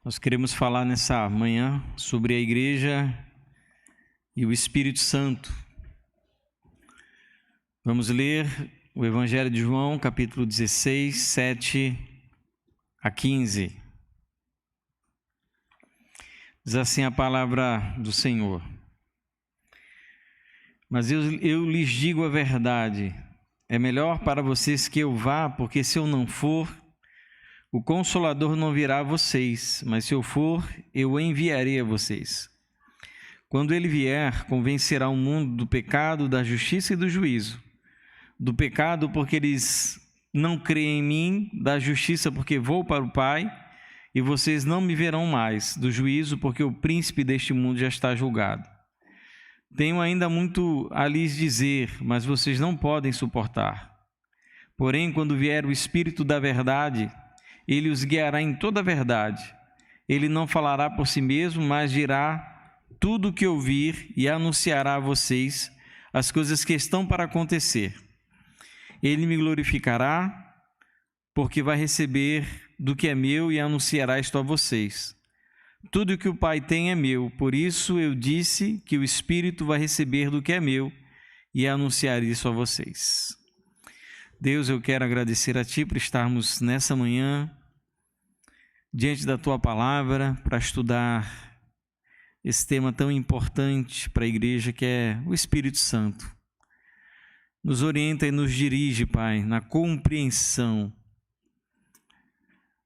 Nós queremos falar nessa manhã sobre a igreja e o Espírito Santo. Vamos ler o Evangelho de João, capítulo 16, 7 a 15. Diz assim a palavra do Senhor: Mas eu lhes digo a verdade, é melhor para vocês que eu vá, porque se eu não for, o Consolador não virá a vocês, mas se eu for, eu o enviarei a vocês. Quando ele vier, convencerá o mundo do pecado, da justiça e do juízo. Do pecado, porque eles não creem em mim; da justiça, porque vou para o Pai, e vocês não me verão mais; do juízo, porque o príncipe deste mundo já está julgado. Tenho ainda muito a lhes dizer, mas vocês não podem suportar. Porém, quando vier o Espírito da verdade, ele os guiará em toda a verdade. Ele não falará por si mesmo, mas dirá tudo o que ouvir e anunciará a vocês as coisas que estão para acontecer. Ele me glorificará, porque vai receber do que é meu e anunciará isto a vocês. Tudo o que o Pai tem é meu, por isso eu disse que o Espírito vai receber do que é meu e anunciar isso a vocês. Deus, eu quero agradecer a Ti por estarmos nessa manhã diante da Tua palavra para estudar esse tema tão importante para a igreja, que é o Espírito Santo. Nos orienta e nos dirige, Pai, na compreensão,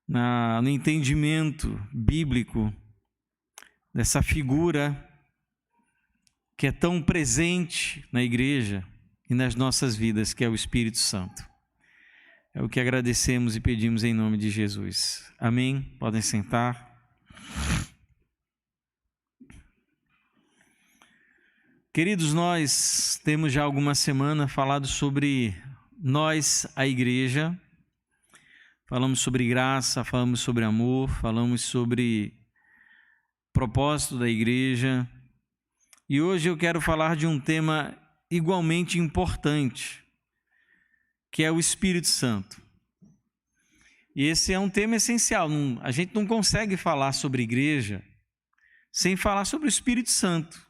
no entendimento bíblico dessa figura que é tão presente na igreja e nas nossas vidas, que é o Espírito Santo. É o que agradecemos e pedimos em nome de Jesus. Amém? Podem sentar. Queridos, nós temos já alguma semana falado sobre nós, a igreja. Falamos sobre graça, falamos sobre amor, falamos sobre propósito da igreja. E hoje eu quero falar de um tema igualmente importante, que é o Espírito Santo. E esse é um tema essencial. A gente não consegue falar sobre igreja sem falar sobre o Espírito Santo.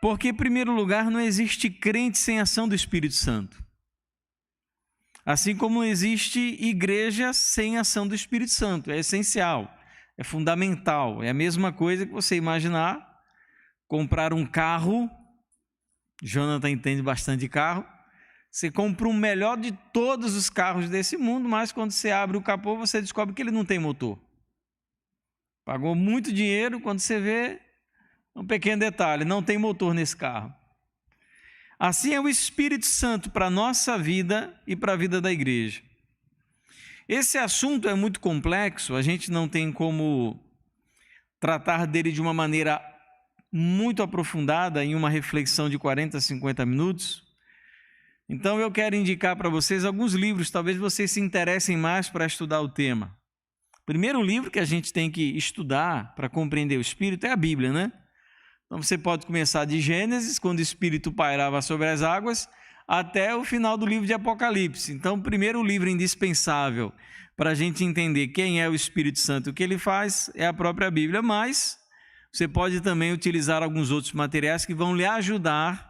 Porque, em primeiro lugar, não existe crente sem ação do Espírito Santo. Assim como não existe igreja sem ação do Espírito Santo. É essencial, é fundamental. É a mesma coisa que você imaginar comprar um carro. Jonathan entende bastante de carro. Você compra o melhor de todos os carros desse mundo, mas quando você abre o capô, você descobre que ele não tem motor. Pagou muito dinheiro, quando você vê, um pequeno detalhe, não tem motor nesse carro. Assim é o Espírito Santo para a nossa vida e para a vida da igreja. Esse assunto é muito complexo, a gente não tem como tratar dele de uma maneira muito aprofundada em uma reflexão de 40, 50 minutos. Então eu quero indicar para vocês alguns livros, talvez vocês se interessem mais para estudar o tema. O primeiro livro que a gente tem que estudar para compreender o Espírito é a Bíblia, né? Então você pode começar de Gênesis, quando o Espírito pairava sobre as águas, até o final do livro de Apocalipse. Então o primeiro livro indispensável para a gente entender quem é o Espírito Santo e o que ele faz é a própria Bíblia, mas você pode também utilizar alguns outros materiais que vão lhe ajudar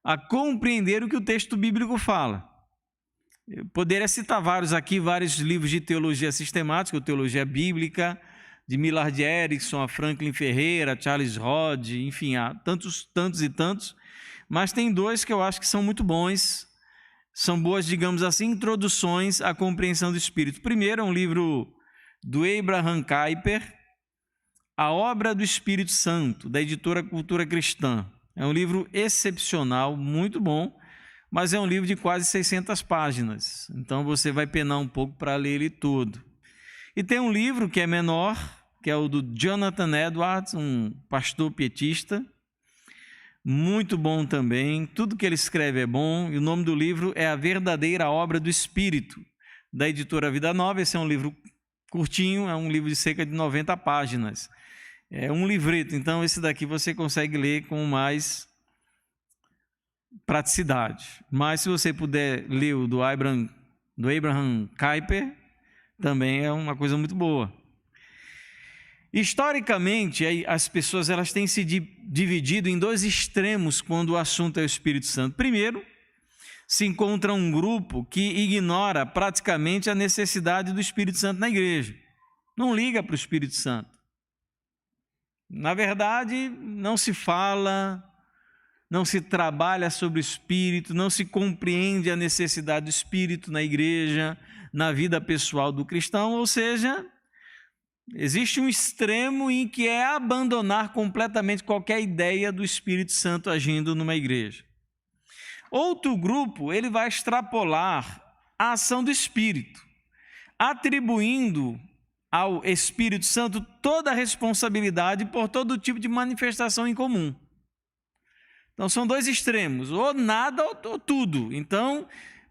a compreender o que o texto bíblico fala. Eu poderia citar vários livros de teologia sistemática, ou teologia bíblica, de Millard Erickson, a Franklin Ferreira, Charles Hodge, enfim, há tantos e tantos, mas tem dois que eu acho que são muito bons, são boas, digamos assim, introduções à compreensão do Espírito. Primeiro é um livro do Abraham Kuyper, A Obra do Espírito Santo, da editora Cultura Cristã. É um livro excepcional, muito bom, mas é um livro de quase 600 páginas. Então você vai penar um pouco para ler ele todo. E tem um livro que é menor, que é o do Jonathan Edwards, um pastor pietista, muito bom também. Tudo que ele escreve é bom. E o nome do livro é A Verdadeira Obra do Espírito, da editora Vida Nova. Esse é um livro curtinho, é um livro de cerca de 90 páginas. É um livreto, então esse daqui você consegue ler com mais praticidade. Mas se você puder ler o do Abraham Kuyper, também é uma coisa muito boa. Historicamente, as pessoas elas têm se dividido em dois extremos quando o assunto é o Espírito Santo. Primeiro, se encontra um grupo que ignora praticamente a necessidade do Espírito Santo na igreja. Não liga para o Espírito Santo. Na verdade, não se fala, não se trabalha sobre o Espírito, não se compreende a necessidade do Espírito na igreja, na vida pessoal do cristão, ou seja, existe um extremo em que é abandonar completamente qualquer ideia do Espírito Santo agindo numa igreja. Outro grupo, ele vai extrapolar a ação do Espírito, atribuindo ao Espírito Santo toda a responsabilidade por todo tipo de manifestação em comum. Então, são dois extremos, ou nada ou tudo. Então,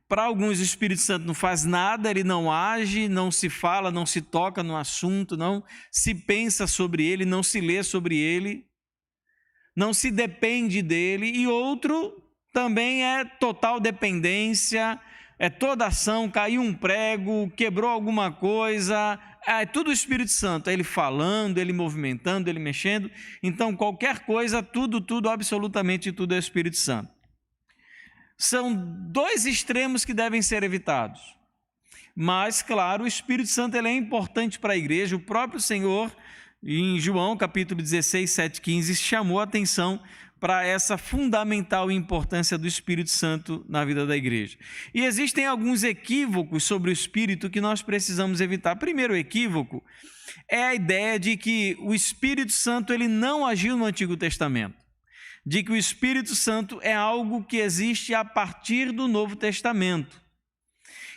para alguns, o Espírito Santo não faz nada, ele não age, não se fala, não se toca no assunto, não se pensa sobre ele, não se lê sobre ele, não se depende dele. E outro também é total dependência, é toda ação, caiu um prego, quebrou alguma coisa, é tudo o Espírito Santo, é ele falando, ele movimentando, ele mexendo. Então, qualquer coisa, tudo, absolutamente tudo é o Espírito Santo. São dois extremos que devem ser evitados. Mas, claro, o Espírito Santo ele é importante para a igreja. O próprio Senhor, em João, capítulo 16, 7, 15, chamou a atenção para essa fundamental importância do Espírito Santo na vida da igreja. E existem alguns equívocos sobre o Espírito que nós precisamos evitar. Primeiro equívoco é a ideia de que o Espírito Santo ele não agiu no Antigo Testamento, de que o Espírito Santo é algo que existe a partir do Novo Testamento.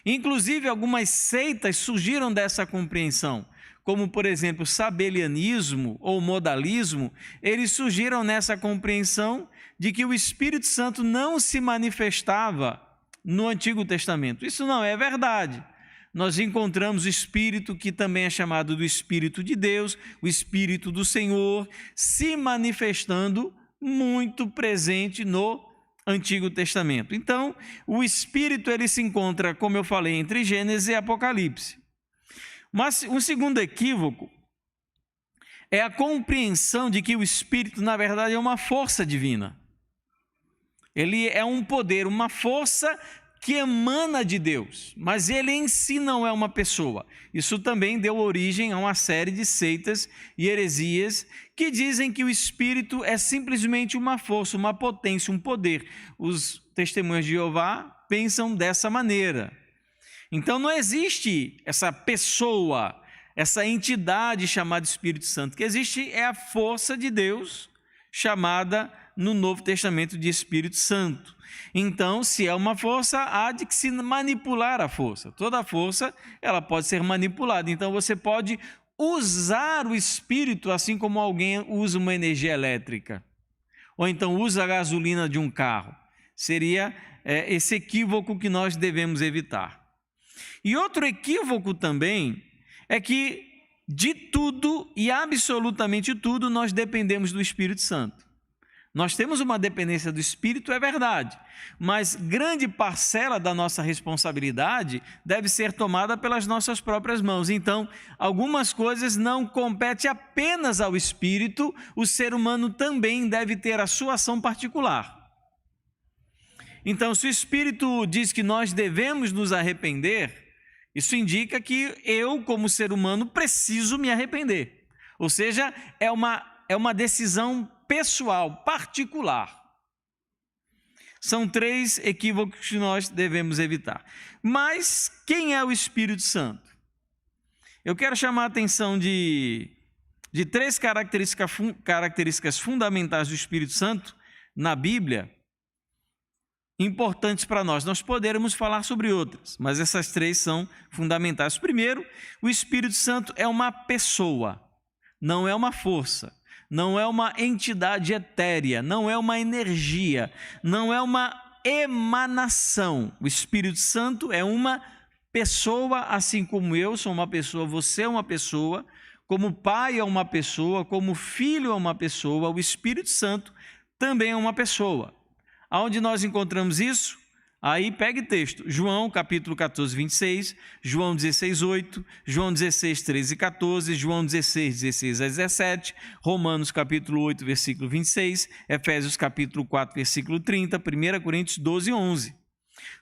Inclusive, algumas seitas surgiram dessa compreensão, como, por exemplo, o sabelianismo ou modalismo. Eles surgiram nessa compreensão de que o Espírito Santo não se manifestava no Antigo Testamento. Isso não é verdade. Nós encontramos o Espírito, que também é chamado do Espírito de Deus, o Espírito do Senhor, se manifestando muito presente no Antigo Testamento. Então, o Espírito ele se encontra, como eu falei, entre Gênesis e Apocalipse. Mas um segundo equívoco é a compreensão de que o Espírito, na verdade, é uma força divina. Ele é um poder, uma força que emana de Deus, mas ele em si não é uma pessoa. Isso também deu origem a uma série de seitas e heresias que dizem que o Espírito é simplesmente uma força, uma potência, um poder. Os testemunhas de Jeová pensam dessa maneira. Então não existe essa pessoa, essa entidade chamada Espírito Santo. O que existe é a força de Deus, chamada no Novo Testamento de Espírito Santo. Então, se é uma força, há de que se manipular a força. Toda força, ela pode ser manipulada. Então, você pode usar o Espírito assim como alguém usa uma energia elétrica. Ou então usa a gasolina de um carro. Seria esse equívoco que nós devemos evitar. E outro equívoco também é que de tudo e absolutamente tudo nós dependemos do Espírito Santo. Nós temos uma dependência do Espírito, é verdade, mas grande parcela da nossa responsabilidade deve ser tomada pelas nossas próprias mãos. Então, algumas coisas não competem apenas ao Espírito, o ser humano também deve ter a sua ação particular. Então, se o Espírito diz que nós devemos nos arrepender, isso indica que eu, como ser humano, preciso me arrepender. Ou seja, é uma decisão pessoal, particular. São três equívocos que nós devemos evitar. Mas quem é o Espírito Santo? Eu quero chamar a atenção de três características fundamentais do Espírito Santo na Bíblia, importantes para nós. Nós poderemos falar sobre outras, mas essas três são fundamentais. Primeiro, o Espírito Santo é uma pessoa, não é uma força, não é uma entidade etérea, não é uma energia, não é uma emanação. O Espírito Santo é uma pessoa, assim como eu sou uma pessoa, você é uma pessoa, como pai é uma pessoa, como filho é uma pessoa, o Espírito Santo também é uma pessoa. Aonde nós encontramos isso? Aí pegue texto, João capítulo 14, 26, João 16, 8, João 16, 13 e 14, João 16, 16 a 17, Romanos capítulo 8, versículo 26, Efésios capítulo 4, versículo 30, 1 Coríntios 12, 11.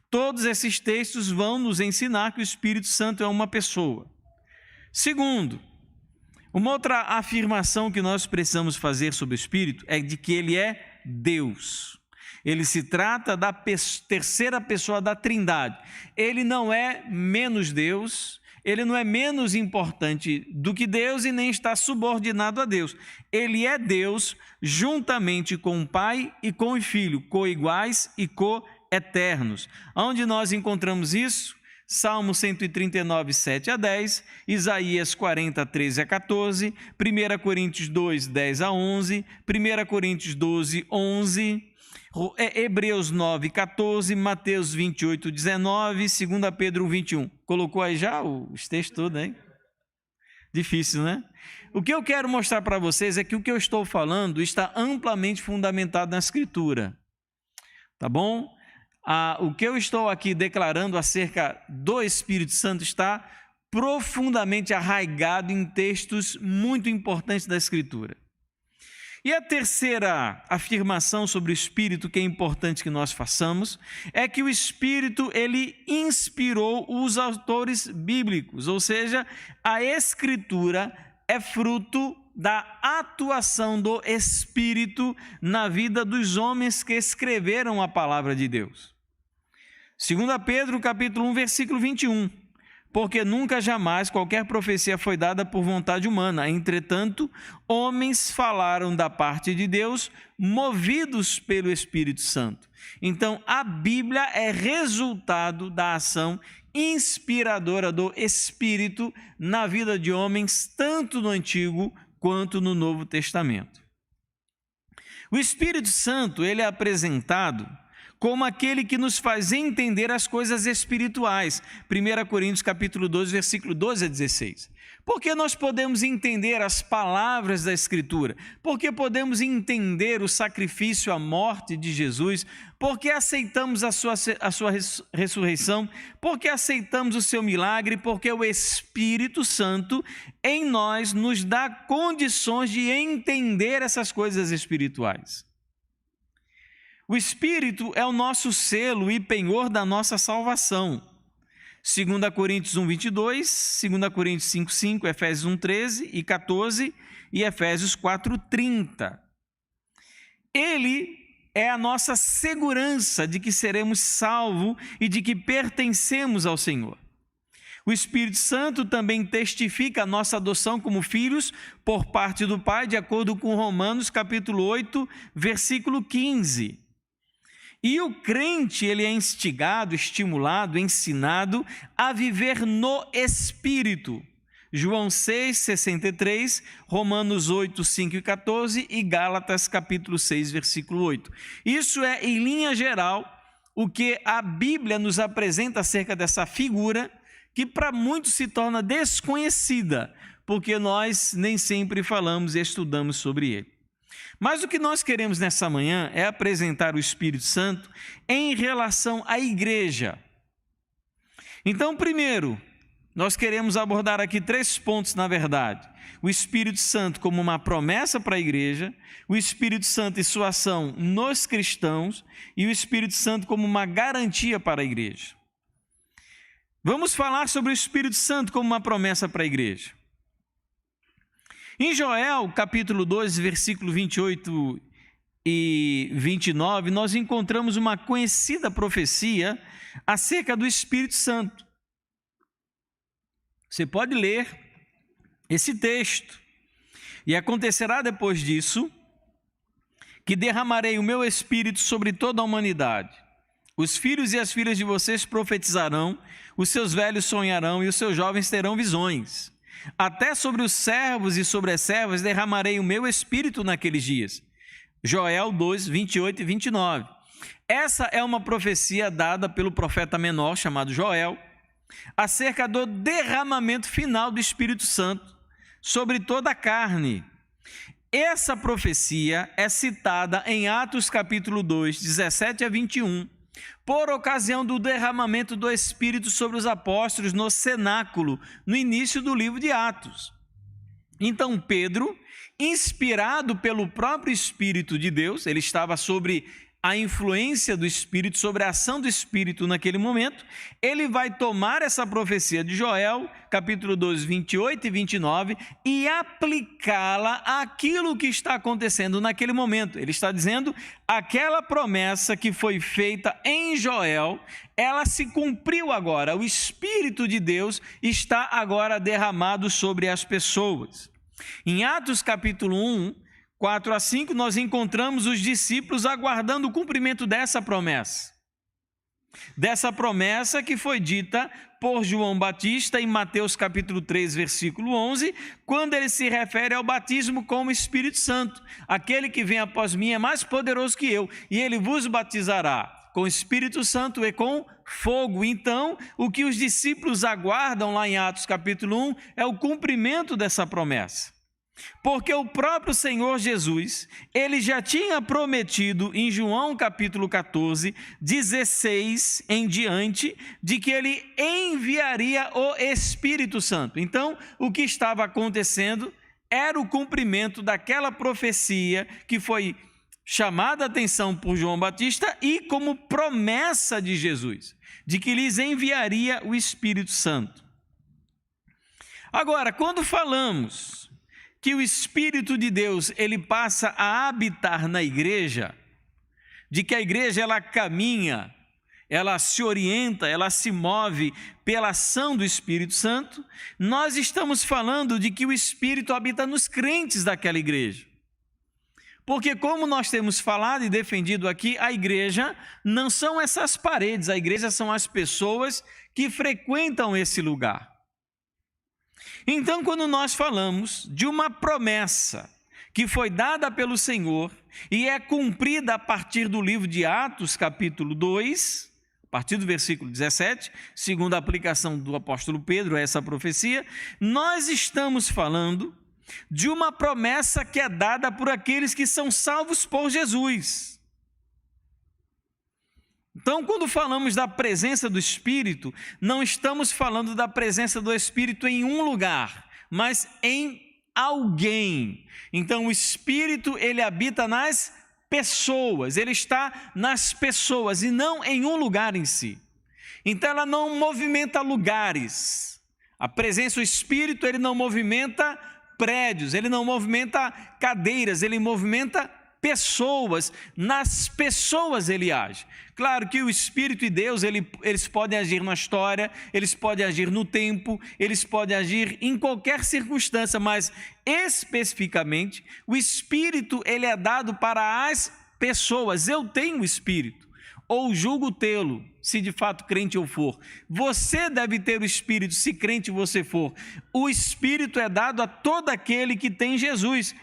Todos esses textos vão nos ensinar que o Espírito Santo é uma pessoa. Segundo, uma outra afirmação que nós precisamos fazer sobre o Espírito é de que ele é Deus. Ele se trata da terceira pessoa da Trindade. Ele não é menos Deus, ele não é menos importante do que Deus e nem está subordinado a Deus. Ele é Deus juntamente com o Pai e com o Filho, coiguais e coeternos. Onde nós encontramos isso? Salmo 139, 7 a 10, Isaías 40, 13 a 14, 1 Coríntios 2, 10 a 11, 1 Coríntios 12, 11, Hebreus 9, 14, Mateus 28, 19, 2 Pedro 21. Colocou aí já os textos todos, hein? Difícil, né? O que eu quero mostrar para vocês é que o que eu estou falando está amplamente fundamentado na Escritura. Tá bom? O que eu estou aqui declarando acerca do Espírito Santo está profundamente arraigado em textos muito importantes da Escritura. E a terceira afirmação sobre o Espírito que é importante que nós façamos é que o Espírito, ele inspirou os autores bíblicos, ou seja, a Escritura é fruto da atuação do Espírito na vida dos homens que escreveram a palavra de Deus. 2 Pedro, capítulo 1, versículo 21. Porque nunca jamais qualquer profecia foi dada por vontade humana. Entretanto, homens falaram da parte de Deus, movidos pelo Espírito Santo. Então, a Bíblia é resultado da ação inspiradora do Espírito na vida de homens, tanto no Antigo quanto no Novo Testamento. O Espírito Santo, ele é apresentado como aquele que nos faz entender as coisas espirituais. 1 Coríntios capítulo 12, versículo 12 a 16. Porque nós podemos entender as palavras da Escritura, porque podemos entender o sacrifício, a morte de Jesus, porque aceitamos a sua ressurreição, porque aceitamos o seu milagre, porque o Espírito Santo em nós nos dá condições de entender essas coisas espirituais. O Espírito é o nosso selo e penhor da nossa salvação. 2 Coríntios 1, 22, 2 Coríntios 5, 5, Efésios 1, 13 e 14 e Efésios 4, 30. Ele é a nossa segurança de que seremos salvos e de que pertencemos ao Senhor. O Espírito Santo também testifica a nossa adoção como filhos por parte do Pai, de acordo com Romanos capítulo 8, versículo 15. E o crente, ele é instigado, estimulado, ensinado a viver no Espírito. João 6, 63, Romanos 8, 5 e 14 e Gálatas capítulo 6, versículo 8. Isso é, em linha geral, o que a Bíblia nos apresenta acerca dessa figura que para muitos se torna desconhecida, porque nós nem sempre falamos e estudamos sobre ele. Mas o que nós queremos nessa manhã é apresentar o Espírito Santo em relação à igreja. Então, primeiro, nós queremos abordar aqui 3 pontos, na verdade. O Espírito Santo como uma promessa para a igreja, o Espírito Santo e sua ação nos cristãos e o Espírito Santo como uma garantia para a igreja. Vamos falar sobre o Espírito Santo como uma promessa para a igreja. Em Joel, capítulo 2, versículo 28 e 29, nós encontramos uma conhecida profecia acerca do Espírito Santo. Você pode ler esse texto. E acontecerá depois disso, que derramarei o meu Espírito sobre toda a humanidade. Os filhos e as filhas de vocês profetizarão, os seus velhos sonharão e os seus jovens terão visões. Até sobre os servos e sobre as servas derramarei o meu Espírito naqueles dias. Joel 2, 28 e 29. Essa é uma profecia dada pelo profeta menor, chamado Joel, acerca do derramamento final do Espírito Santo sobre toda a carne. Essa profecia é citada em Atos capítulo 2, 17 a 21, por ocasião do derramamento do Espírito sobre os apóstolos no cenáculo, no início do livro de Atos. Então Pedro, inspirado pelo próprio Espírito de Deus, ele estava sobre a influência do Espírito, sobre a ação do Espírito naquele momento, ele vai tomar essa profecia de Joel, capítulo 2, 28 e 29, e aplicá-la àquilo que está acontecendo naquele momento. Ele está dizendo, aquela promessa que foi feita em Joel, ela se cumpriu agora. O Espírito de Deus está agora derramado sobre as pessoas. Em Atos, capítulo 1, 4 a 5, nós encontramos os discípulos aguardando o cumprimento dessa promessa. Dessa promessa que foi dita por João Batista em Mateus capítulo 3, versículo 11, quando ele se refere ao batismo com o Espírito Santo. Aquele que vem após mim é mais poderoso que eu, e ele vos batizará com o Espírito Santo e com fogo. Então, o que os discípulos aguardam lá em Atos capítulo 1 é o cumprimento dessa promessa. Porque o próprio Senhor Jesus, ele já tinha prometido em João capítulo 14, 16 em diante, de que ele enviaria o Espírito Santo. Então, o que estava acontecendo era o cumprimento daquela profecia que foi chamada a atenção por João Batista e como promessa de Jesus, de que lhes enviaria o Espírito Santo. Agora, quando falamos que o Espírito de Deus ele passa a habitar na igreja, de que a igreja ela caminha, ela se orienta, ela se move pela ação do Espírito Santo, nós estamos falando de que o Espírito habita nos crentes daquela igreja. Porque como nós temos falado e defendido aqui, a igreja não são essas paredes, a igreja são as pessoas que frequentam esse lugar. Então, quando nós falamos de uma promessa que foi dada pelo Senhor e é cumprida a partir do livro de Atos, capítulo 2, a partir do versículo 17, segundo a aplicação do apóstolo Pedro a essa profecia, nós estamos falando de uma promessa que é dada por aqueles que são salvos por Jesus. Então, quando falamos da presença do Espírito, não estamos falando da presença do Espírito em um lugar, mas em alguém. Então, o Espírito, ele habita nas pessoas, ele está nas pessoas e não em um lugar em si. Então, ela não movimenta lugares. A presença do Espírito, ele não movimenta prédios, ele não movimenta cadeiras, ele movimenta pessoas. Nas pessoas ele age. Claro que o Espírito de Deus, eles podem agir na história, eles podem agir no tempo, eles podem agir em qualquer circunstância, mas especificamente o Espírito ele é dado para as pessoas. Eu tenho o Espírito, ou julgo tê-lo, se de fato crente eu for. Você deve ter o Espírito, se crente você for. O Espírito é dado a todo aquele que tem Jesus.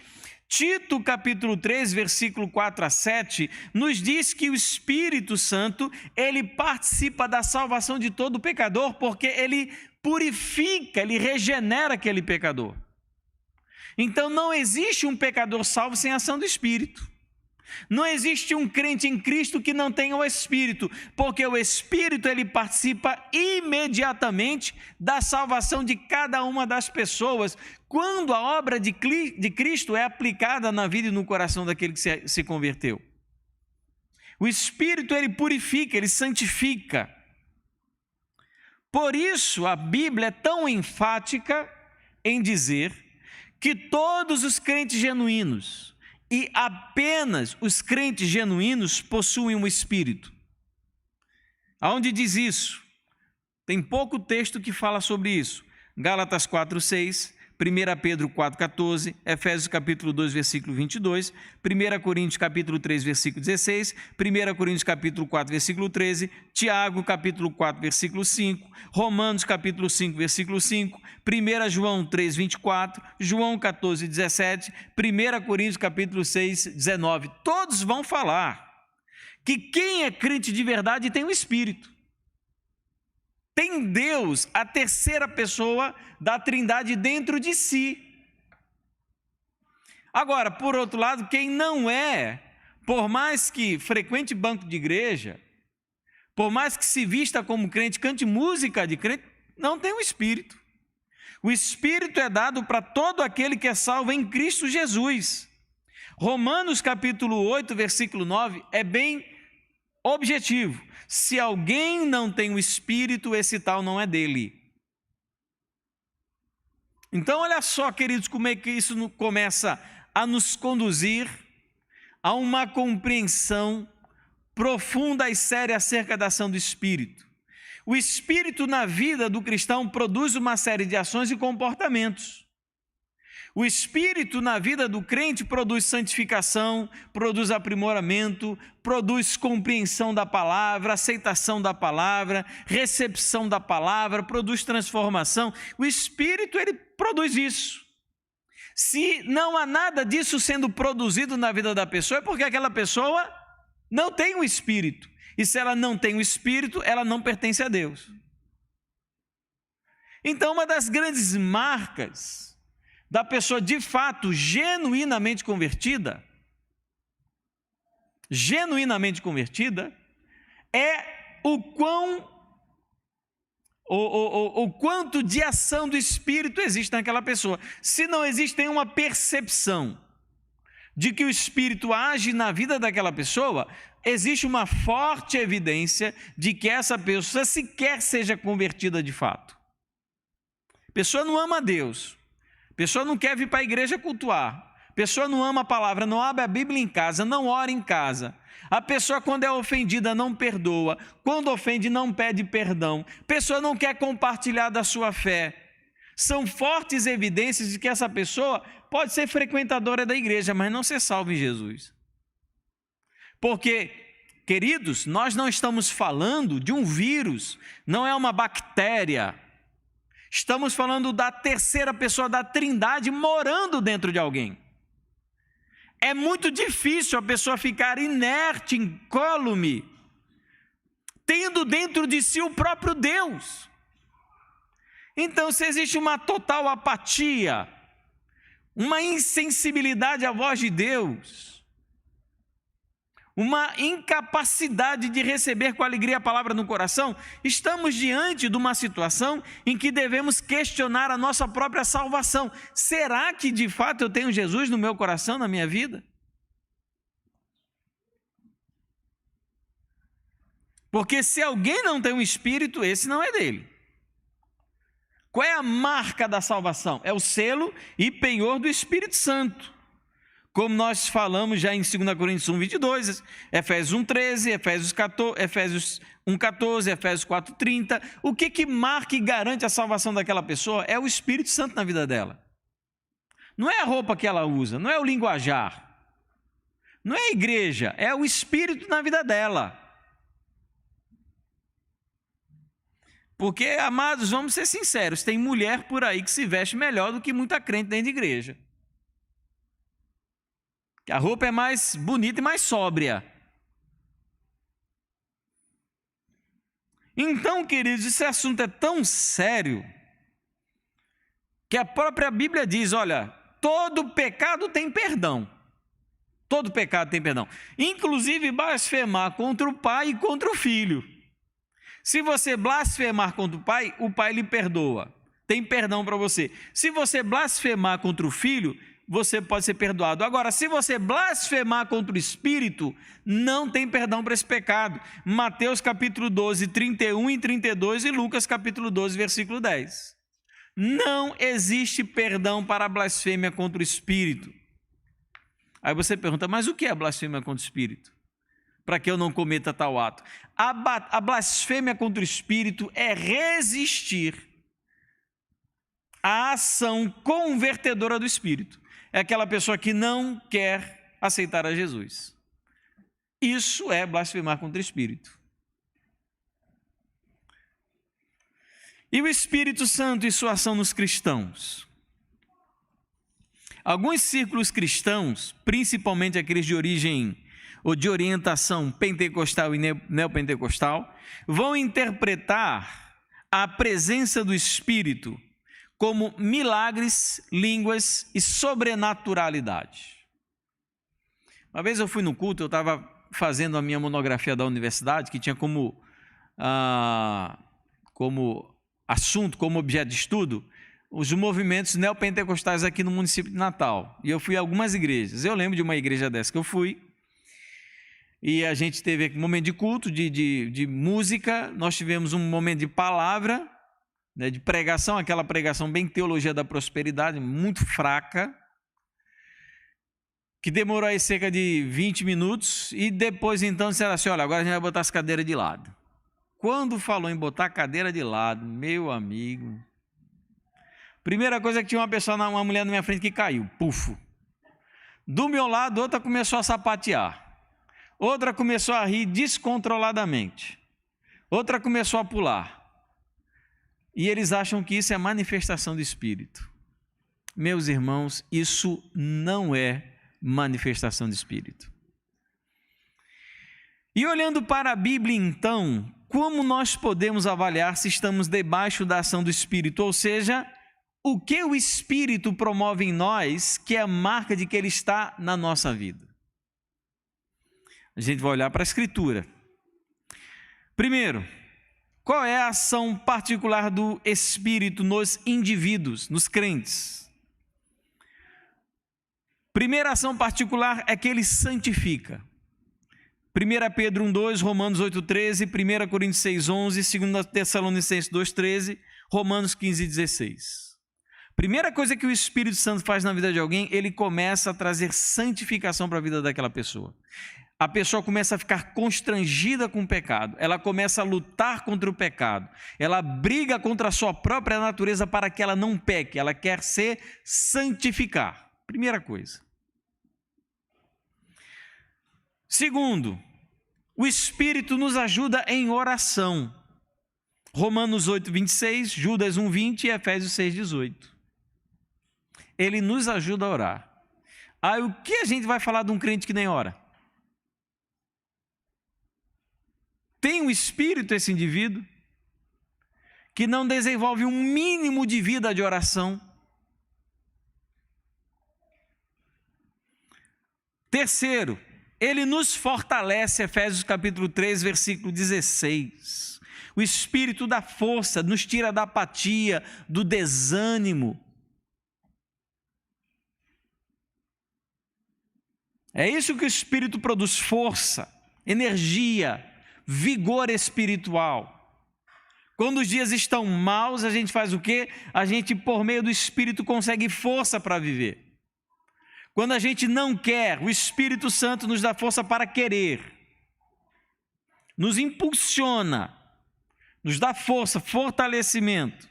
Tito capítulo 3, versículo 4 a 7, nos diz que o Espírito Santo, ele participa da salvação de todo pecador, porque ele purifica, ele regenera aquele pecador. Então não existe um pecador salvo sem a ação do Espírito. Não existe um crente em Cristo que não tenha o Espírito, porque o Espírito ele participa imediatamente da salvação de cada uma das pessoas, quando a obra de Cristo é aplicada na vida e no coração daquele que se converteu. O Espírito ele purifica, ele santifica. Por isso a Bíblia é tão enfática em dizer que todos os crentes genuínos, e apenas os crentes genuínos possuem um Espírito. Aonde diz isso? Tem pouco texto que fala sobre isso. Gálatas 4:6, 1 Pedro 4:14, Efésios capítulo 2, versículo 22, 1 Coríntios capítulo 3, versículo 16, 1 Coríntios capítulo 4, versículo 13, Tiago capítulo 4, versículo 5, Romanos capítulo 5, versículo 5, 1 João 3, 24, João 14, 17, 1 Coríntios capítulo 6, 19. Todos vão falar que quem é crente de verdade tem o Espírito. Tem Deus, a terceira pessoa da Trindade dentro de si. Agora, por outro lado, quem não é, por mais que frequente banco de igreja, por mais que se vista como crente, cante música de crente, não tem o Espírito. O Espírito é dado para todo aquele que é salvo em Cristo Jesus. Romanos capítulo 8, versículo 9, é bem objetivo. Se alguém não tem o Espírito, esse tal não é dele. Então, olha só, queridos, como é que isso começa a nos conduzir a uma compreensão profunda e séria acerca da ação do Espírito. O Espírito na vida do cristão produz uma série de ações e comportamentos. O Espírito na vida do crente produz santificação, produz aprimoramento, produz compreensão da palavra, aceitação da palavra, recepção da palavra, produz transformação. O Espírito, ele produz isso. Se não há nada disso sendo produzido na vida da pessoa, é porque aquela pessoa não tem o Espírito. E se ela não tem o Espírito, ela não pertence a Deus. Então, uma das grandes marcas da pessoa de fato genuinamente convertida, é o quanto de ação do Espírito existe naquela pessoa. Se não existe nenhuma percepção de que o Espírito age na vida daquela pessoa, existe uma forte evidência de que essa pessoa sequer seja convertida de fato. A pessoa não ama a Deus, a pessoa não quer vir para a igreja cultuar, a pessoa não ama a palavra, não abre a Bíblia em casa, não ora em casa. A pessoa, quando é ofendida, não perdoa, quando ofende, não pede perdão. A pessoa não quer compartilhar da sua fé. São fortes evidências de que essa pessoa pode ser frequentadora da igreja, mas não ser salva em Jesus. Porque, queridos, nós não estamos falando de um vírus, não é uma bactéria. Estamos falando da terceira pessoa da Trindade morando dentro de alguém. É muito difícil a pessoa ficar inerte, incólume, tendo dentro de si o próprio Deus. Então, se existe uma total apatia, uma insensibilidade à voz de Deus, uma incapacidade de receber com alegria a palavra no coração, estamos diante de uma situação em que devemos questionar a nossa própria salvação. Será que de fato eu tenho Jesus no meu coração, na minha vida? Porque se alguém não tem um Espírito, esse não é dele. Qual é a marca da salvação? É o selo e penhor do Espírito Santo. Como nós falamos já em 2 Coríntios 1:22, Efésios 1:13, Efésios 1:14, Efésios 4:30. O que marca e garante a salvação daquela pessoa é o Espírito Santo na vida dela. Não é a roupa que ela usa, não é o linguajar, não é a igreja, é o Espírito na vida dela. Porque, amados, vamos ser sinceros, tem mulher por aí que se veste melhor do que muita crente dentro de igreja. A roupa é mais bonita e mais sóbria. Então, queridos, esse assunto é tão sério que a própria Bíblia diz, olha, todo pecado tem perdão. Todo pecado tem perdão. Inclusive blasfemar contra o pai e contra o filho. Se você blasfemar contra o pai lhe perdoa. Tem perdão para você. Se você blasfemar contra o filho, você pode ser perdoado. Agora, se você blasfemar contra o Espírito, não tem perdão para esse pecado. Mateus capítulo 12, 31 e 32 e Lucas capítulo 12, versículo 10. Não existe perdão para a blasfêmia contra o Espírito. Aí você pergunta, mas o que é blasfêmia contra o Espírito? Para que eu não cometa tal ato. A blasfêmia contra o Espírito é resistir à ação convertedora do Espírito. É aquela pessoa que não quer aceitar a Jesus. Isso é blasfemar contra o Espírito. E o Espírito Santo e sua ação nos cristãos? Alguns círculos cristãos, principalmente aqueles de origem ou de orientação pentecostal e neopentecostal, vão interpretar a presença do Espírito como milagres, línguas e sobrenaturalidade. Uma vez eu fui no culto, eu estava fazendo a minha monografia da universidade, que tinha como como assunto, como objeto de estudo, os movimentos neopentecostais aqui no município de Natal. E eu fui a algumas igrejas. Eu lembro de uma igreja dessa que eu fui, e a gente teve um momento de culto, de música, nós tivemos um momento de palavra, né, de pregação, aquela pregação bem teologia da prosperidade, muito fraca, que demorou aí cerca de 20 minutos, e depois então disseram assim, olha, agora a gente vai botar as cadeiras de lado. Quando falou em botar a cadeira de lado, meu amigo, primeira coisa é que tinha uma mulher na minha frente que caiu, pufo. Do meu lado, outra começou a sapatear, outra começou a rir descontroladamente, outra começou a pular. E eles acham que isso é manifestação do Espírito. Meus irmãos, isso não é manifestação do Espírito. E olhando para a Bíblia, então, como nós podemos avaliar se estamos debaixo da ação do Espírito? Ou seja, o que o Espírito promove em nós, que é a marca de que ele está na nossa vida? A gente vai olhar para a Escritura. Primeiro, qual é a ação particular do Espírito nos indivíduos, nos crentes? Primeira ação particular é que ele santifica. 1 Pedro 1,2, Romanos 8,13, 1 Coríntios 6,11, 2 Tessalonicenses 2,13, Romanos 15,16. Primeira coisa que o Espírito Santo faz na vida de alguém, ele começa a trazer santificação para a vida daquela pessoa. A pessoa começa a ficar constrangida com o pecado, ela começa a lutar contra o pecado, ela briga contra a sua própria natureza para que ela não peque, ela quer se santificar. Primeira coisa. Segundo, o Espírito nos ajuda em oração. Romanos 8,26, Judas 1,20 e Efésios 6,18. Ele nos ajuda a orar. Aí o que a gente vai falar de um crente que nem ora? Tem um espírito esse indivíduo que não desenvolve um mínimo de vida de oração. Terceiro, ele nos fortalece, Efésios capítulo 3, versículo 16. O Espírito dá força, nos tira da apatia, do desânimo. É isso que o Espírito produz, força, energia, vigor espiritual. Quando os dias estão maus, a gente faz o quê? A gente, por meio do Espírito, consegue força para viver. Quando a gente não quer, o Espírito Santo nos dá força para querer, nos impulsiona, nos dá força, fortalecimento.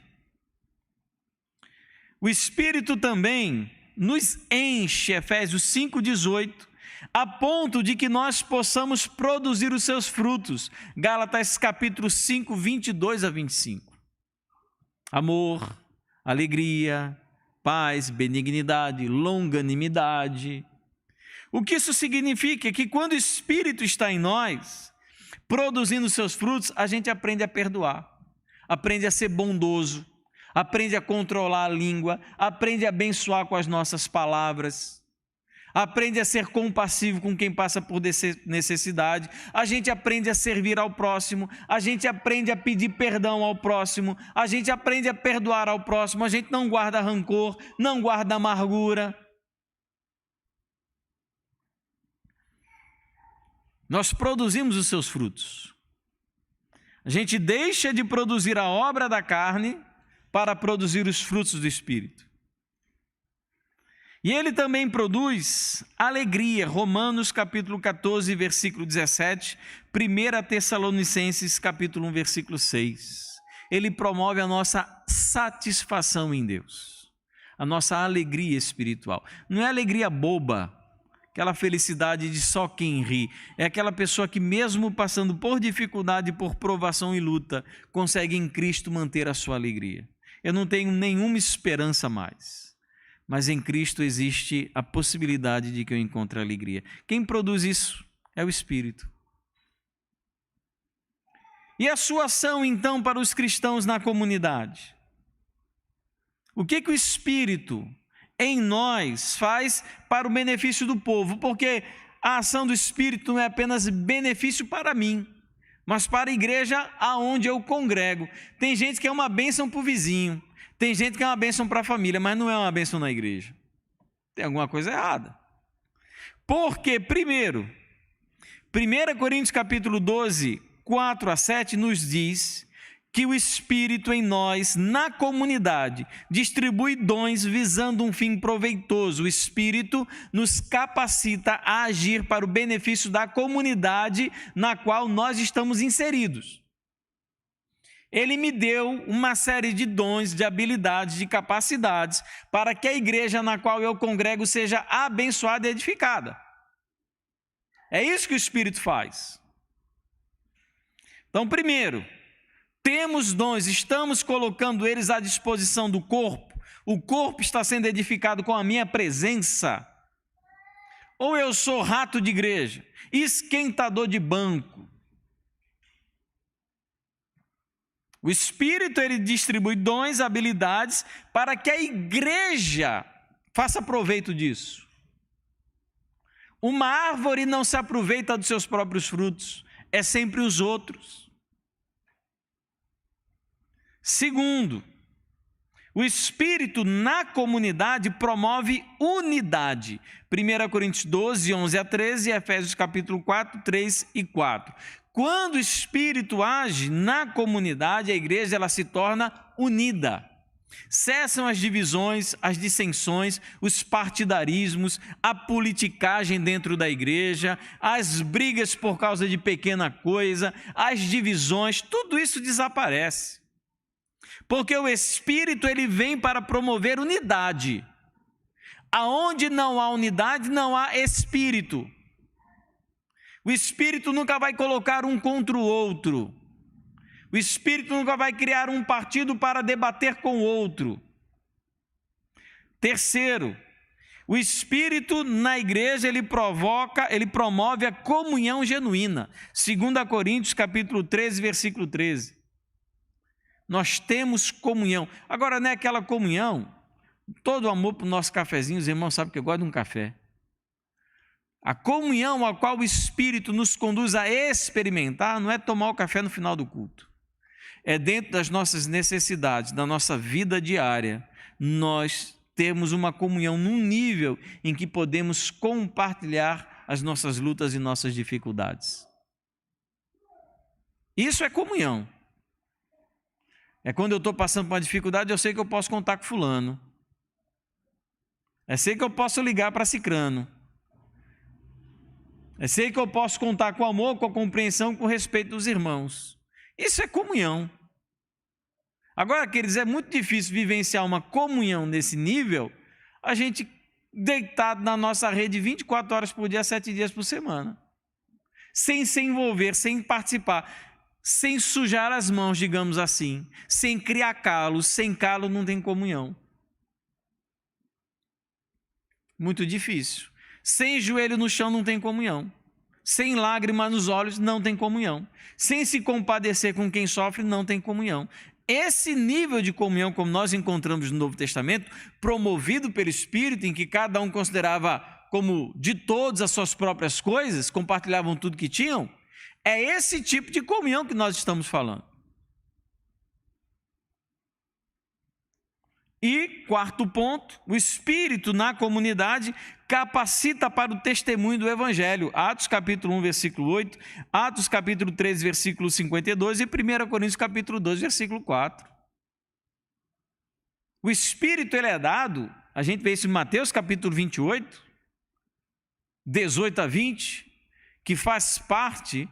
O Espírito também nos enche, Efésios 5,18, a ponto de que nós possamos produzir os seus frutos, Gálatas capítulo 5, 22 a 25. Amor, alegria, paz, benignidade, longanimidade. O que isso significa? É que quando o Espírito está em nós, produzindo seus frutos, a gente aprende a perdoar, aprende a ser bondoso, aprende a controlar a língua, aprende a abençoar com as nossas palavras, aprende a ser compassivo com quem passa por necessidade, a gente aprende a servir ao próximo, a gente aprende a pedir perdão ao próximo, a gente aprende a perdoar ao próximo, a gente não guarda rancor, não guarda amargura. Nós produzimos os seus frutos. A gente deixa de produzir a obra da carne para produzir os frutos do Espírito. E ele também produz alegria, Romanos capítulo 14, versículo 17, 1 Tessalonicenses capítulo 1, versículo 6. Ele promove a nossa satisfação em Deus, a nossa alegria espiritual. Não é alegria boba, aquela felicidade de só quem ri, é aquela pessoa que mesmo passando por dificuldade, por provação e luta, consegue em Cristo manter a sua alegria. Eu não tenho nenhuma esperança mais. Mas em Cristo existe a possibilidade de que eu encontre alegria. Quem produz isso é o Espírito. E a sua ação, então, para os cristãos na comunidade? O que o Espírito em nós faz para o benefício do povo? Porque a ação do Espírito não é apenas benefício para mim, mas para a igreja aonde eu congrego. Tem gente que é uma bênção para o vizinho, tem gente que é uma bênção para a família, mas não é uma bênção na igreja. Tem alguma coisa errada. Porque, primeiro, 1 Coríntios capítulo 12, 4 a 7 nos diz que o Espírito em nós, na comunidade, distribui dons visando um fim proveitoso. O Espírito nos capacita a agir para o benefício da comunidade na qual nós estamos inseridos. Ele me deu uma série de dons, de habilidades, de capacidades, para que a igreja na qual eu congrego seja abençoada e edificada. É isso que o Espírito faz. Então, primeiro, temos dons, estamos colocando eles à disposição do corpo, o corpo está sendo edificado com a minha presença. Ou eu sou rato de igreja, esquentador de banco. O Espírito, ele distribui dons, habilidades, para que a igreja faça proveito disso. Uma árvore não se aproveita dos seus próprios frutos, é sempre os outros. Segundo, o Espírito na comunidade promove unidade. 1 Coríntios 12, 11 a 13 e Efésios capítulo 4, 3 e 4. Quando o Espírito age na comunidade, a igreja ela se torna unida. Cessam as divisões, as dissensões, os partidarismos, a politicagem dentro da igreja, as brigas por causa de pequena coisa, as divisões, tudo isso desaparece. Porque o Espírito ele vem para promover unidade. Aonde não há unidade, não há Espírito. O Espírito nunca vai colocar um contra o outro. O Espírito nunca vai criar um partido para debater com o outro. Terceiro, o Espírito na igreja ele promove a comunhão genuína. 2 Coríntios capítulo 13, versículo 13. Nós temos comunhão. Agora não é aquela comunhão, todo o amor para o nosso cafezinho, os irmãos sabem que eu gosto de um café. A comunhão a qual o Espírito nos conduz a experimentar não é tomar o café no final do culto. É dentro das nossas necessidades, da nossa vida diária, nós temos uma comunhão num nível em que podemos compartilhar as nossas lutas e nossas dificuldades. Isso é comunhão. É quando eu estou passando por uma dificuldade, eu sei que eu posso contar com fulano. Eu sei que eu posso ligar para cicrano. Eu sei que eu posso contar com amor, com a compreensão, com o respeito dos irmãos. Isso é comunhão. Agora, queridos, é muito difícil vivenciar uma comunhão nesse nível, a gente deitado na nossa rede 24 horas por dia, 7 dias por semana. Sem se envolver, sem participar, sem sujar as mãos, digamos assim, sem criar calos, sem calo não tem comunhão. Muito difícil. Sem joelho no chão não tem comunhão. Sem lágrima nos olhos não tem comunhão. Sem se compadecer com quem sofre não tem comunhão. Esse nível de comunhão, como nós encontramos no Novo Testamento, promovido pelo Espírito, em que cada um considerava como de todos as suas próprias coisas, compartilhavam tudo que tinham, é esse tipo de comunhão que nós estamos falando. E, quarto ponto, o Espírito na comunidade capacita para o testemunho do Evangelho. Atos capítulo 1, versículo 8, Atos capítulo 13, versículo 52 e 1 Coríntios capítulo 12, versículo 4. O Espírito ele é dado, a gente vê isso em Mateus capítulo 28, 18 a 20, que faz parte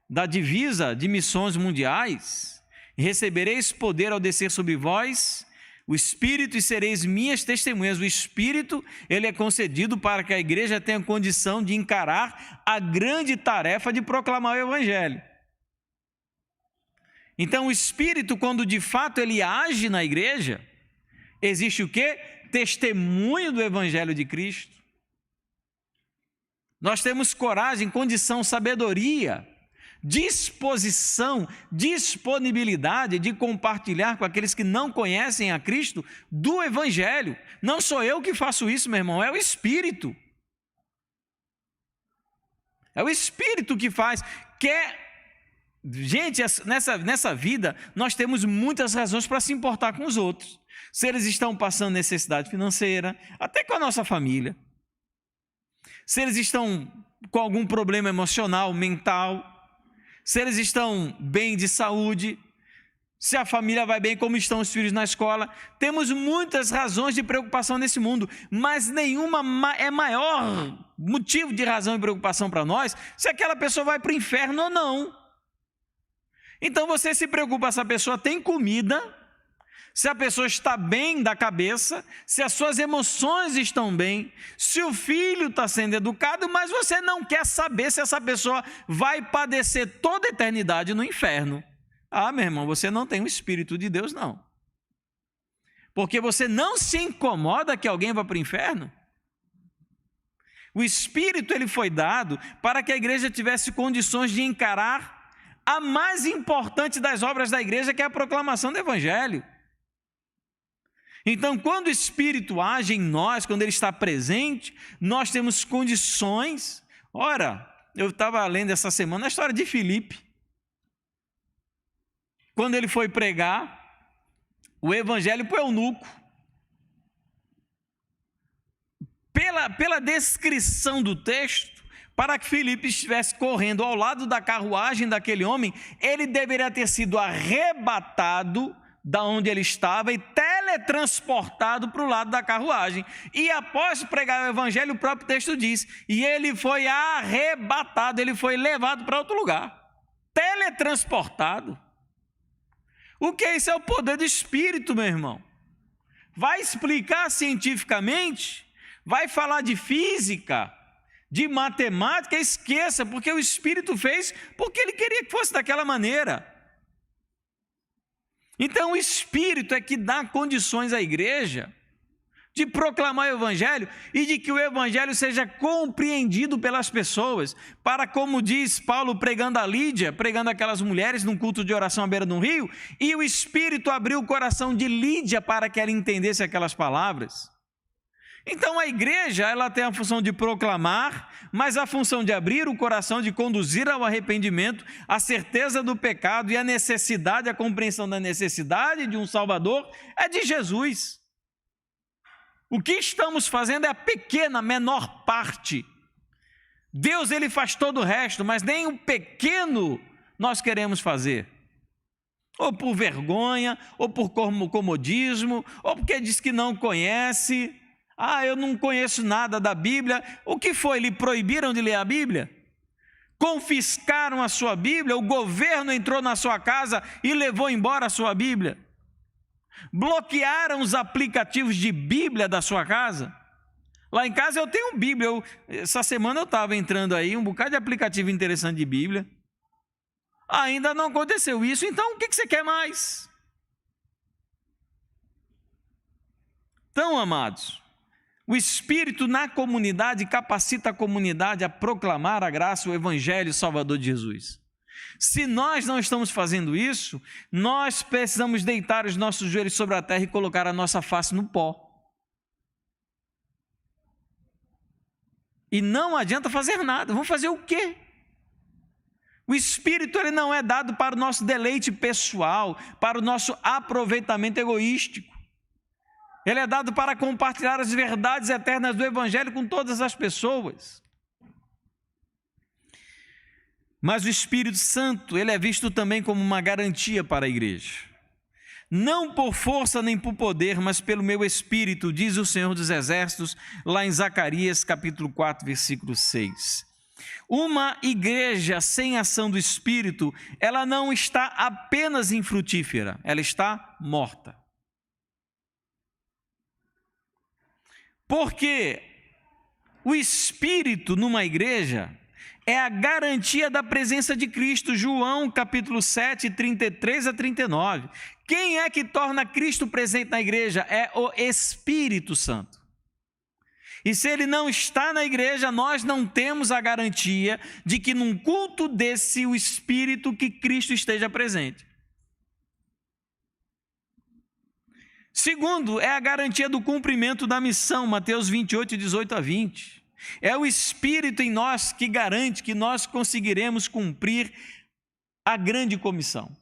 da divisa de missões mundiais. Recebereis poder ao descer sobre vós o Espírito e sereis minhas testemunhas. O Espírito, ele é concedido para que a igreja tenha condição de encarar a grande tarefa de proclamar o Evangelho. Então, o Espírito, quando de fato ele age na igreja, existe o quê? Testemunho do Evangelho de Cristo. Nós temos coragem, condição, sabedoria, disposição, disponibilidade de compartilhar com aqueles que não conhecem a Cristo do Evangelho. Não sou eu que faço isso, meu irmão, é o Espírito. É o Espírito que faz. Quer Gente, nessa vida, nós temos muitas razões para se importar com os outros. Se eles estão passando necessidade financeira, até com a nossa família. Se eles estão com algum problema emocional, mental. Se eles estão bem de saúde. Se a família vai bem, como estão os filhos na escola. Temos muitas razões de preocupação nesse mundo, mas nenhuma é maior motivo de razão e preocupação para nós se aquela pessoa vai para o inferno ou não. Então você se preocupa se a pessoa tem comida, se a pessoa está bem da cabeça, se as suas emoções estão bem, se o filho está sendo educado, mas você não quer saber se essa pessoa vai padecer toda a eternidade no inferno. Ah, meu irmão, você não tem o Espírito de Deus, não. Porque você não se incomoda que alguém vá para o inferno. O Espírito ele foi dado para que a igreja tivesse condições de encarar a mais importante das obras da igreja, que é a proclamação do Evangelho. Então, quando o Espírito age em nós, quando ele está presente, nós temos condições. Ora, eu estava lendo essa semana a história de Filipe. Quando ele foi pregar o Evangelho para o eunuco, pela descrição do texto, para que Filipe estivesse correndo ao lado da carruagem daquele homem, ele deveria ter sido arrebatado da onde ele estava e teletransportado para o lado da carruagem. E após pregar o Evangelho, o próprio texto diz, e ele foi arrebatado, ele foi levado para outro lugar, teletransportado. O que é isso? É o poder do Espírito, meu irmão. Vai explicar cientificamente, vai falar de física, de matemática, esqueça, porque o Espírito fez porque ele queria que fosse daquela maneira. Então o Espírito é que dá condições à igreja de proclamar o Evangelho e de que o Evangelho seja compreendido pelas pessoas, para, como diz Paulo pregando a Lídia, pregando aquelas mulheres num culto de oração à beira de um rio, e o Espírito abriu o coração de Lídia para que ela entendesse aquelas palavras. Então a igreja, ela tem a função de proclamar, mas a função de abrir o coração, de conduzir ao arrependimento, a certeza do pecado e a necessidade, a compreensão da necessidade de um Salvador é de Jesus. O que estamos fazendo é a pequena, menor parte. Deus, ele faz todo o resto, mas nem o pequeno nós queremos fazer. Ou por vergonha, ou por comodismo, ou porque diz que não conhece. Ah, eu não conheço nada da Bíblia. O que foi? Lhe proibiram de ler a Bíblia? Confiscaram a sua Bíblia? O governo entrou na sua casa e levou embora a sua Bíblia? Bloquearam os aplicativos de Bíblia da sua casa? Lá em casa eu tenho Bíblia. Essa semana eu estava entrando aí, um bocado de aplicativo interessante de Bíblia. Ainda não aconteceu isso, então o que você quer mais? Então, amados, o Espírito na comunidade capacita a comunidade a proclamar a graça, o Evangelho Salvador de Jesus. Se nós não estamos fazendo isso, nós precisamos deitar os nossos joelhos sobre a terra e colocar a nossa face no pó. E não adianta fazer nada. Vamos fazer o quê? O Espírito ele não é dado para o nosso deleite pessoal, para o nosso aproveitamento egoístico. Ele é dado para compartilhar as verdades eternas do Evangelho com todas as pessoas. Mas o Espírito Santo, ele é visto também como uma garantia para a igreja. Não por força nem por poder, mas pelo meu Espírito, diz o Senhor dos Exércitos, lá em Zacarias capítulo 4, versículo 6. Uma igreja sem ação do Espírito, ela não está apenas infrutífera, ela está morta. Porque o Espírito numa igreja é a garantia da presença de Cristo. João capítulo 7, 33 a 39. Quem é que torna Cristo presente na igreja? É o Espírito Santo. E se ele não está na igreja, nós não temos a garantia de que num culto desse o Espírito, que Cristo esteja presente. Segundo, é a garantia do cumprimento da missão, Mateus 28, 18 a 20. É o Espírito em nós que garante que nós conseguiremos cumprir a grande comissão.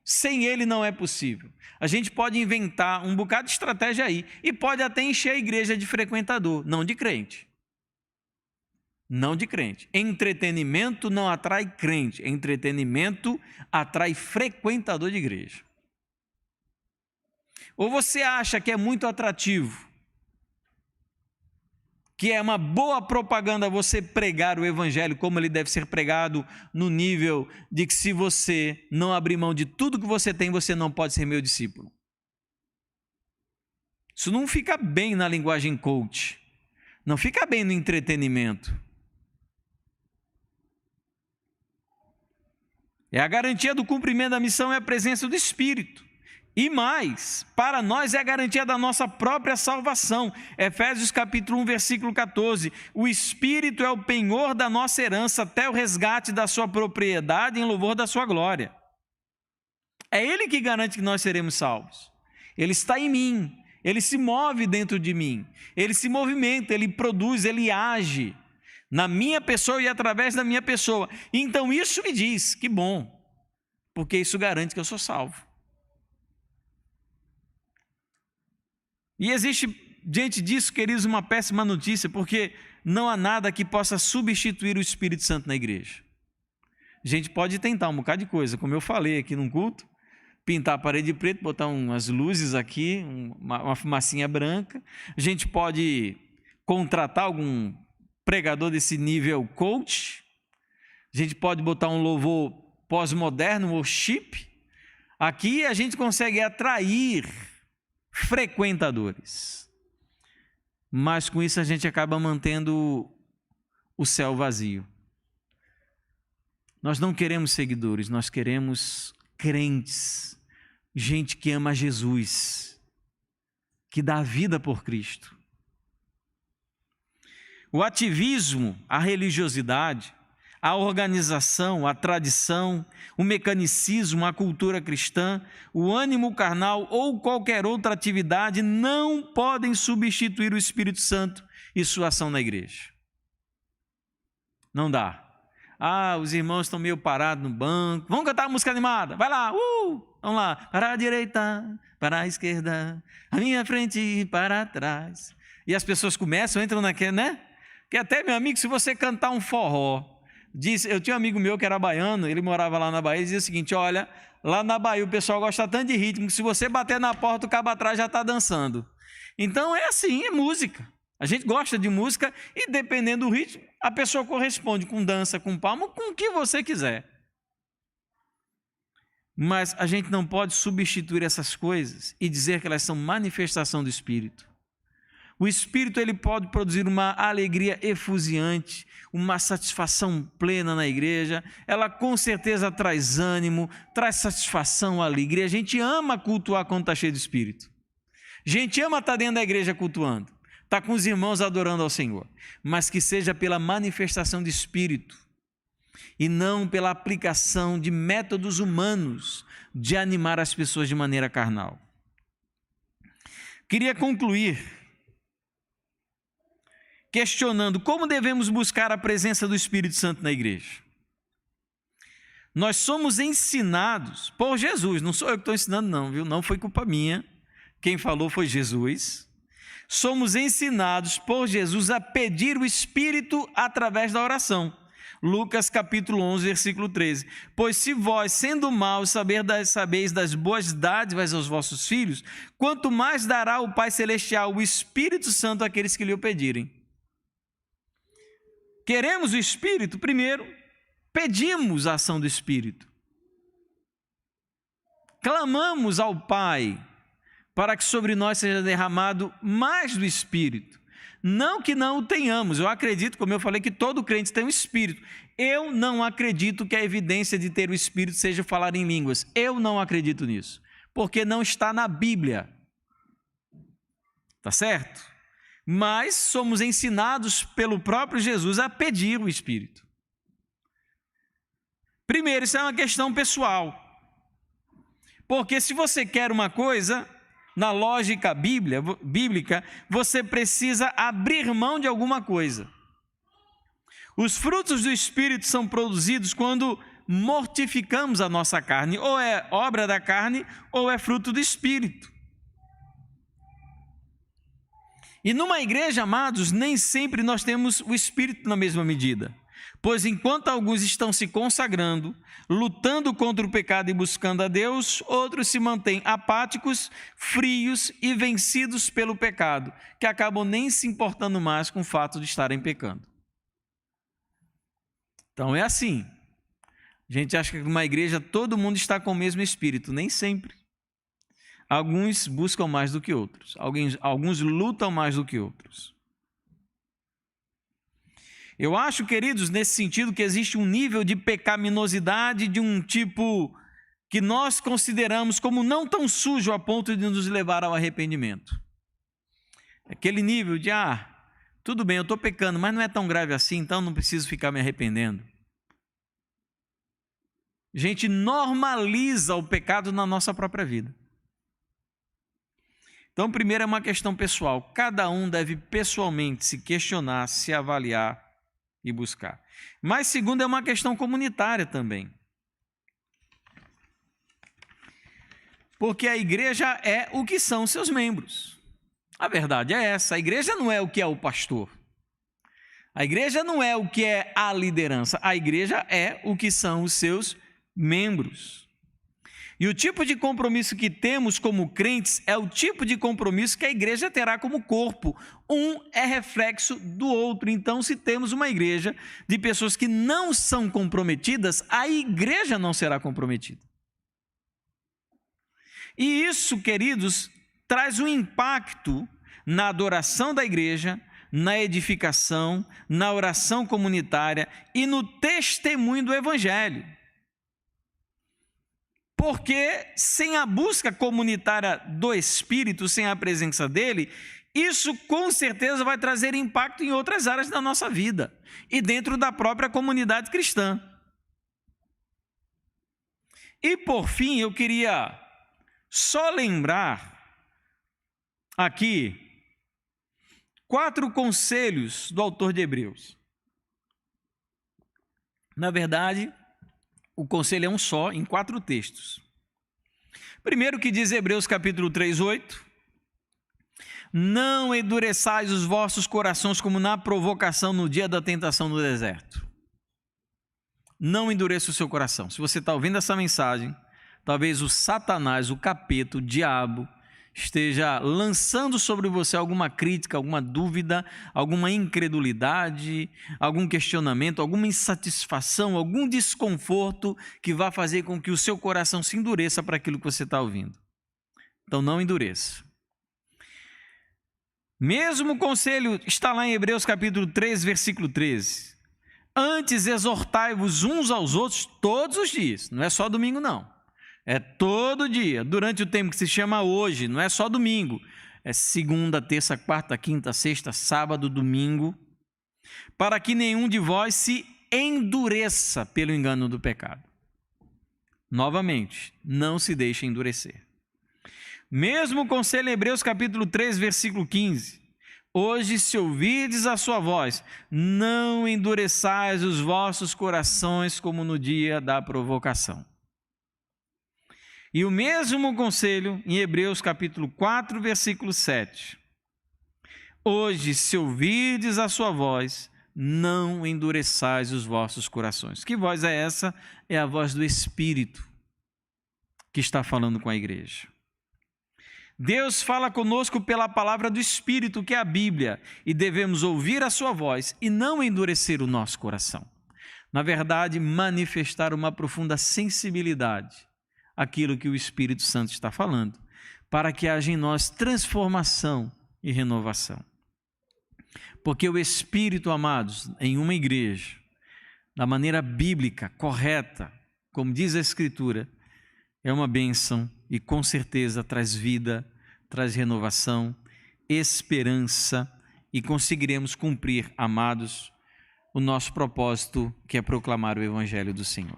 Sem ele não é possível. A gente pode inventar um bocado de estratégia aí e pode até encher a igreja de frequentador, não de crente. Não de crente. Entretenimento não atrai crente. Entretenimento atrai frequentador de igreja. Ou você acha que é muito atrativo, que é uma boa propaganda você pregar o evangelho como ele deve ser pregado, no nível de que se você não abrir mão de tudo que você tem, você não pode ser meu discípulo. Isso não fica bem na linguagem coach. Não fica bem no entretenimento. É a garantia do cumprimento da missão é a presença do Espírito. E mais, para nós é a garantia da nossa própria salvação. Efésios capítulo 1, versículo 14. O Espírito é o penhor da nossa herança até o resgate da sua propriedade em louvor da sua glória. É Ele que garante que nós seremos salvos. Ele está em mim, Ele se move dentro de mim, Ele se movimenta, Ele produz, Ele age na minha pessoa e através da minha pessoa. Então isso me diz, que bom, porque isso garante que eu sou salvo. E existe, diante disso, queridos, uma péssima notícia, porque não há nada que possa substituir o Espírito Santo na igreja. A gente pode tentar um bocado de coisa, como eu falei aqui num culto, pintar a parede de preto, botar umas luzes aqui, uma fumacinha branca. A gente pode contratar algum pregador desse nível coach. A gente pode botar um louvor pós-moderno, worship. Aqui a gente consegue atrair frequentadores, mas com isso a gente acaba mantendo o céu vazio. Nós não queremos seguidores, nós queremos crentes, gente que ama Jesus, que dá a vida por Cristo. O ativismo, a religiosidade, a organização, a tradição, o mecanicismo, a cultura cristã, o ânimo carnal ou qualquer outra atividade não podem substituir o Espírito Santo e sua ação na igreja. Não dá. Os irmãos estão meio parados no banco. Vamos cantar uma música animada? Vai lá, vamos lá. Para a direita, para a esquerda, à minha frente e para trás. E as pessoas começam, entram naquele, né? Que até, meu amigo, se você cantar um forró, eu tinha um amigo meu que era baiano, ele morava lá na Bahia, e dizia o seguinte: olha, lá na Bahia o pessoal gosta tanto de ritmo que se você bater na porta, o cabo atrás já está dançando. Então é assim, é música. A gente gosta de música e dependendo do ritmo, a pessoa corresponde com dança, com palma, com o que você quiser. Mas a gente não pode substituir essas coisas e dizer que elas são manifestação do Espírito. O Espírito ele pode produzir uma alegria efusiante, uma satisfação plena na igreja. Ela com certeza traz ânimo, traz satisfação, alegria. A gente ama cultuar quando está cheio do Espírito. A gente ama estar dentro da igreja cultuando, estar com os irmãos adorando ao Senhor. Mas que seja pela manifestação do Espírito e não pela aplicação de métodos humanos de animar as pessoas de maneira carnal. Queria concluir questionando como devemos buscar a presença do Espírito Santo na igreja. Nós somos ensinados por Jesus, não sou eu que estou ensinando não, viu? Não foi culpa minha, quem falou foi Jesus. Somos ensinados por Jesus a pedir o Espírito através da oração. Lucas capítulo 11, versículo 13. Pois se vós, sendo maus, sabeis das boas dádivas aos vossos filhos, quanto mais dará o Pai Celestial o Espírito Santo àqueles que lhe o pedirem. Queremos o Espírito? Primeiro, pedimos a ação do Espírito. Clamamos ao Pai para que sobre nós seja derramado mais do Espírito. Não que não o tenhamos, eu acredito, como eu falei, que todo crente tem um Espírito. Eu não acredito que a evidência de ter o Espírito seja falar em línguas. Eu não acredito nisso, porque não está na Bíblia. Tá certo? Mas somos ensinados pelo próprio Jesus a pedir o Espírito. Primeiro, isso é uma questão pessoal. Porque se você quer uma coisa, na lógica bíblica, você precisa abrir mão de alguma coisa. Os frutos do Espírito são produzidos quando mortificamos a nossa carne, ou é obra da carne, ou é fruto do Espírito. E numa igreja, amados, nem sempre nós temos o Espírito na mesma medida. Pois enquanto alguns estão se consagrando, lutando contra o pecado e buscando a Deus, outros se mantêm apáticos, frios e vencidos pelo pecado, que acabam nem se importando mais com o fato de estarem pecando. Então é assim. A gente acha que numa igreja todo mundo está com o mesmo Espírito, nem sempre. Alguns buscam mais do que outros, alguns lutam mais do que outros. Eu acho, queridos, nesse sentido, que existe um nível de pecaminosidade de um tipo que nós consideramos como não tão sujo a ponto de nos levar ao arrependimento. Aquele nível de, tudo bem, eu estou pecando, mas não é tão grave assim, então não preciso ficar me arrependendo. A gente normaliza o pecado na nossa própria vida. Então, primeiro é uma questão pessoal. Cada um deve pessoalmente se questionar, se avaliar e buscar. Mas segundo é uma questão comunitária também. Porque a igreja é o que são seus membros. A verdade é essa, a igreja não é o que é o pastor. A igreja não é o que é a liderança, a igreja é o que são os seus membros. E o tipo de compromisso que temos como crentes é o tipo de compromisso que a igreja terá como corpo. Um é reflexo do outro. Então, se temos uma igreja de pessoas que não são comprometidas, a igreja não será comprometida. E isso, queridos, traz um impacto na adoração da igreja, na edificação, na oração comunitária e no testemunho do evangelho. Porque sem a busca comunitária do Espírito, sem a presença dele, isso com certeza vai trazer impacto em outras áreas da nossa vida e dentro da própria comunidade cristã. E por fim, eu queria só lembrar aqui 4 conselhos do autor de Hebreus. Na verdade, o conselho é um só, em 4 textos. Primeiro que diz Hebreus capítulo 3, 8. Não endureçais os vossos corações como na provocação no dia da tentação no deserto. Não endureça o seu coração. Se você está ouvindo essa mensagem, talvez o Satanás, o capeta, o diabo, esteja lançando sobre você alguma crítica, alguma dúvida, alguma incredulidade, algum questionamento, alguma insatisfação, algum desconforto que vá fazer com que o seu coração se endureça para aquilo que você está ouvindo. Então não endureça. Mesmo conselho está lá em Hebreus capítulo 3, versículo 13. Antes exortai-vos uns aos outros todos os dias, não é só domingo não. É todo dia, durante o tempo que se chama hoje, não é só domingo. É segunda, terça, quarta, quinta, sexta, sábado, domingo. Para que nenhum de vós se endureça pelo engano do pecado. Novamente, não se deixe endurecer. Mesmo conselho em Hebreus capítulo 3, versículo 15. Hoje, se ouvirdes a sua voz, não endureçais os vossos corações como no dia da provocação. E o mesmo conselho em Hebreus capítulo 4, versículo 7. Hoje, se ouvirdes a sua voz, não endureçais os vossos corações. Que voz é essa? É a voz do Espírito que está falando com a igreja. Deus fala conosco pela palavra do Espírito, que é a Bíblia, e devemos ouvir a sua voz e não endurecer o nosso coração. Na verdade, manifestar uma profunda sensibilidade aquilo que o Espírito Santo está falando, para que haja em nós transformação e renovação. Porque o Espírito, amados, em uma igreja, da maneira bíblica, correta, como diz a Escritura, é uma bênção e com certeza traz vida, traz renovação, esperança e conseguiremos cumprir, amados, o nosso propósito, que é proclamar o Evangelho do Senhor.